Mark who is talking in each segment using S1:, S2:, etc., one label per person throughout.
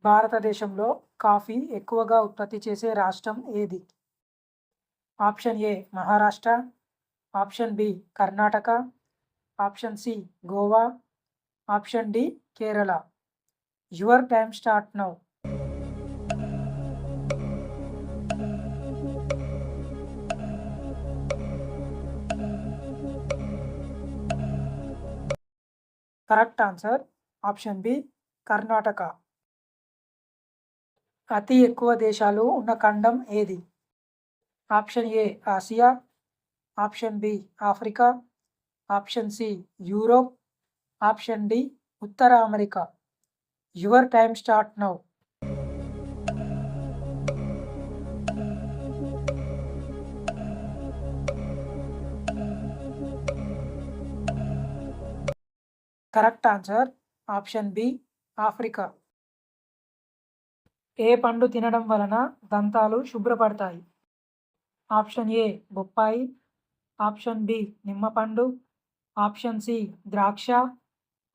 S1: భారతదేశంలో కాఫీ ఎక్కువగా ఉత్పత్తి చేసే రాష్ట్రం ఏది? Option A Maharashtra, option B Karnataka, option C Goa, option D Kerala. Your time start now. Correct answer option B Karnataka. అతి ఎక్కువ దేశాలు ఉన్న ఖండం ఏది? Option A Asia, option B Africa, option C Europe, option D ఉత్తర America. Your time start now. Correct answer option B Africa. ఏ పండు తినడం వలన దంతాలు శుభ్రపడతాయి? ఆప్షన్ ఏ బొప్పాయి, ఆప్షన్ బి నిమ్మపండు, ఆప్షన్ సి ద్రాక్ష,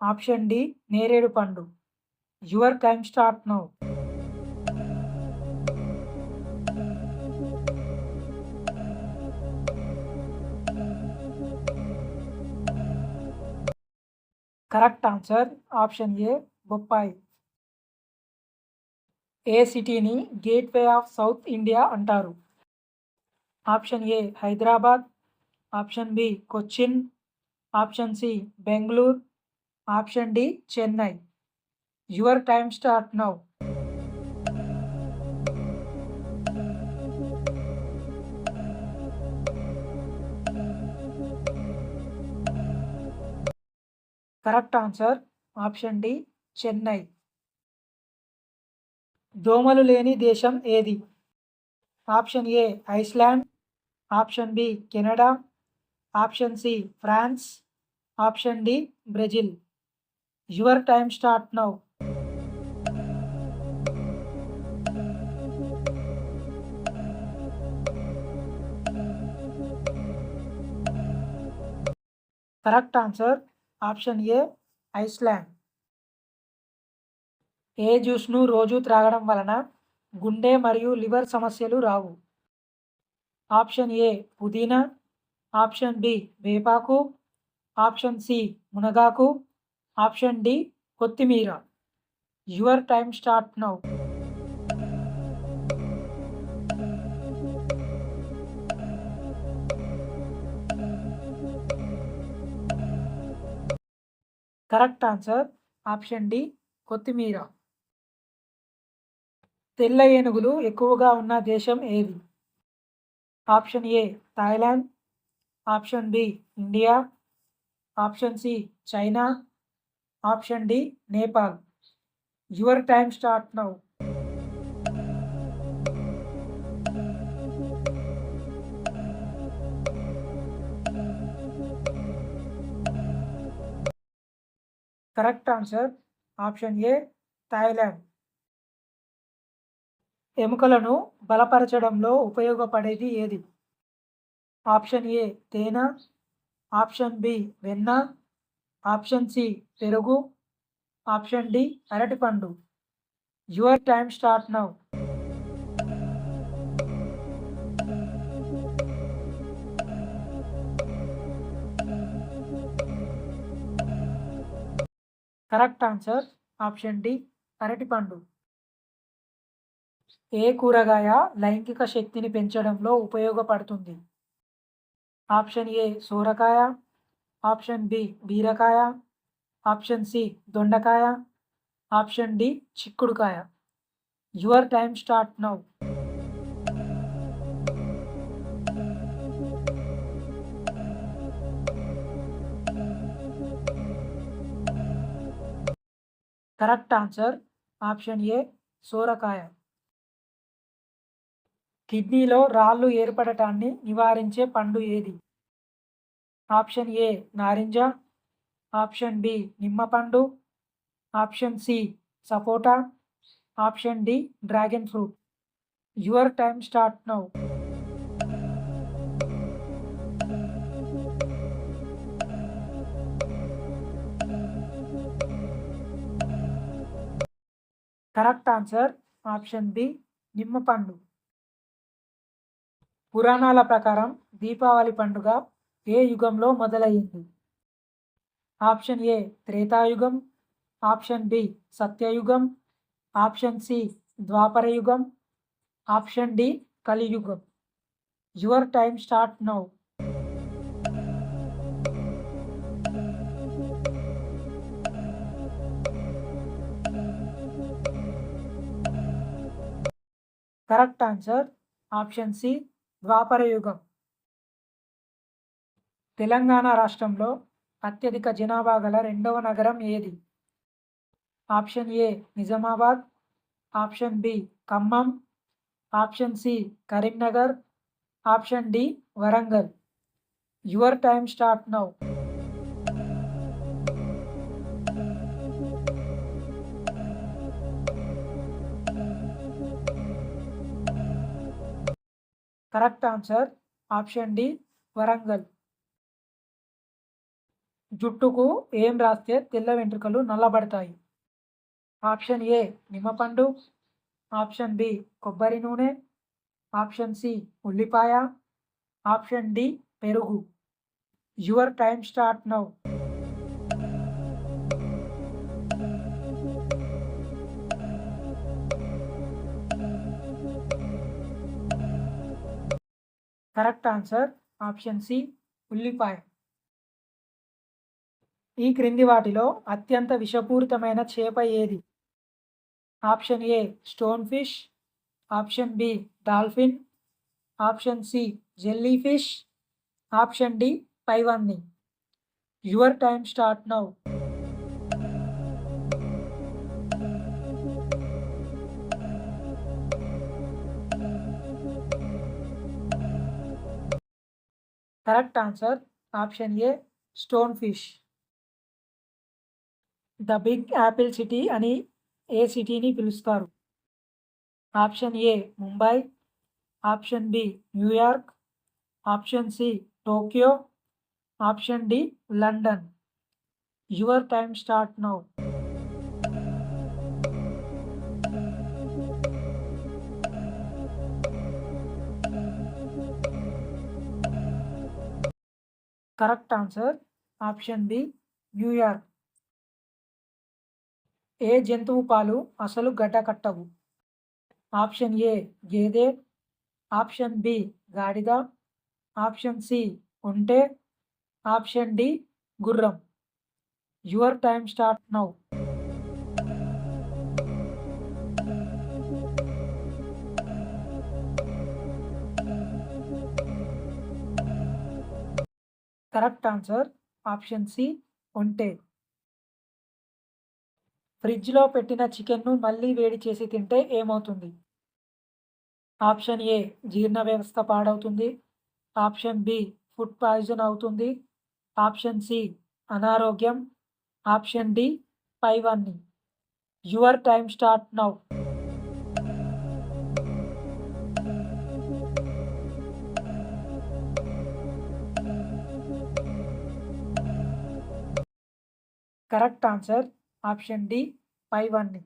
S1: ఆప్షన్ డి నేరేడు పండు. Your time start now. Correct answer option A బొప్పాయి. ఏ సిటీని గేట్వే ఆఫ్ సౌత్ ఇండియా అంటారు? Option A Hyderabad, option B Cochin, option C Bengaluru, option D Chennai. Your time start now. Correct answer option D Chennai. దోమలు లేని దేశం ఏది? Option A Iceland, option B Canada, option C France, option D Brazil. Your time start now. Correct answer option A Iceland. ఏ జ్యూస్ను రోజు త్రాగడం వలన గుండె మరియు లివర్ సమస్యలు రావు? ఆప్షన్ ఏ పుదీనా, ఆప్షన్ బి వేపాకు, ఆప్షన్ సి మునగాకు, ఆప్షన్ డి కొత్తిమీర. Your time start now. Correct answer option D కొత్తిమీర. తెల్ల ఏనుగులు ఎక్కువగా ఉన్న దేశం ఏది? Option A Thailand, option B India, option C China, option D Nepal. Your time start now. Correct answer option A Thailand. ఎముకలను బలపరచడంలో ఉపయోగపడేది ఏది? ఆప్షన్ ఏ తేనె, ఆప్షన్ బి వెన్న, ఆప్షన్ సి పెరుగు, ఆప్షన్ డి అరటిపండు. Your time start now. Correct answer option D అరటిపండు. ఏ కూరగాయ లైంగిక శక్తిని పెంచడంలో ఉపయోగపడుతుంది? ఆప్షన్ ఏ సోరకాయ, ఆప్షన్ బి బీరకాయ, ఆప్షన్ సి దొండకాయ, ఆప్షన్ డి చిక్కుడుకాయ. Your time start now. Correct answer option ఏ సోరకాయ. కిడ్నీలో రాళ్ళు ఏర్పడటాన్ని నివారించే పండు ఏది? ఆప్షన్ ఏ నారింజ, ఆప్షన్ బి నిమ్మపండు, ఆప్షన్ సి సపోటా, option D dragon fruit. Your time start now. Correct answer option B నిమ్మపండు. పురాణాల ప్రకారం దీపావళి పండుగ ఏ యుగంలో మొదలయ్యింది? ఆప్షన్ ఏ త్రేతాయుగం, ఆప్షన్ బి సత్యయుగం, ఆప్షన్ సి ద్వాపర యుగం, ఆప్షన్ డి కలియుగం. Your time start now. Correct answer option C ద్వాపర యుగం. తెలంగాణ రాష్ట్రంలో అత్యధిక జనాభా గల రెండవ నగరం ఏది? Option A Nizamabad, option B Khammam, option C Karimnagar, option D Warangal. Your time start now. Correct answer option D Warangal. జుట్టుకు ఏం రాస్తే తెల్ల వెంట్రుకలు నల్లబడతాయి? ఆప్షన్ ఏ నిమ్మపండు, ఆప్షన్ బి కొబ్బరి నూనె, ఆప్షన్ సి ఉల్లిపాయ, ఆప్షన్ డి పెరుగు. Your time start now. Correct answer option C ఉల్లిపాయ. ఈ క్రింది వాటిలో అత్యంత విషపూరితమైన చేప ఏది? Option A stone fish, option B dolphin, option C jelly fish, option D పైవన్నీ. Your time start now. Correct answer option A stone fish. The big apple city అని ఏ సిటీని పిలుస్తారు? Option A Mumbai, option B New York, option C Tokyo, option D London. Your time start now. Correct answer option B New York. ఏ జంతువు పాలు అసలు గడ్డ కట్టవు? ఆప్షన్ ఏ గేదె, ఆప్షన్ బి గాడిద, ఆప్షన్ సి ఒంటె, ఆప్షన్ డి గుర్రం. Your time start now. Correct answer option C ఒంటె. ఫ్రిడ్జ్లో పెట్టిన చికెన్ను మళ్ళీ వేడి చేసి తింటే ఏమవుతుంది? ఆప్షన్ ఏ జీర్ణ వ్యవస్థ పాడవుతుంది, ఆప్షన్ బి ఫుడ్ పాయిజన్ అవుతుంది, ఆప్షన్ సి అనారోగ్యం, ఆప్షన్ డి పైవన్నీ. Your time start now. Correct answer option D పైవన్నీ.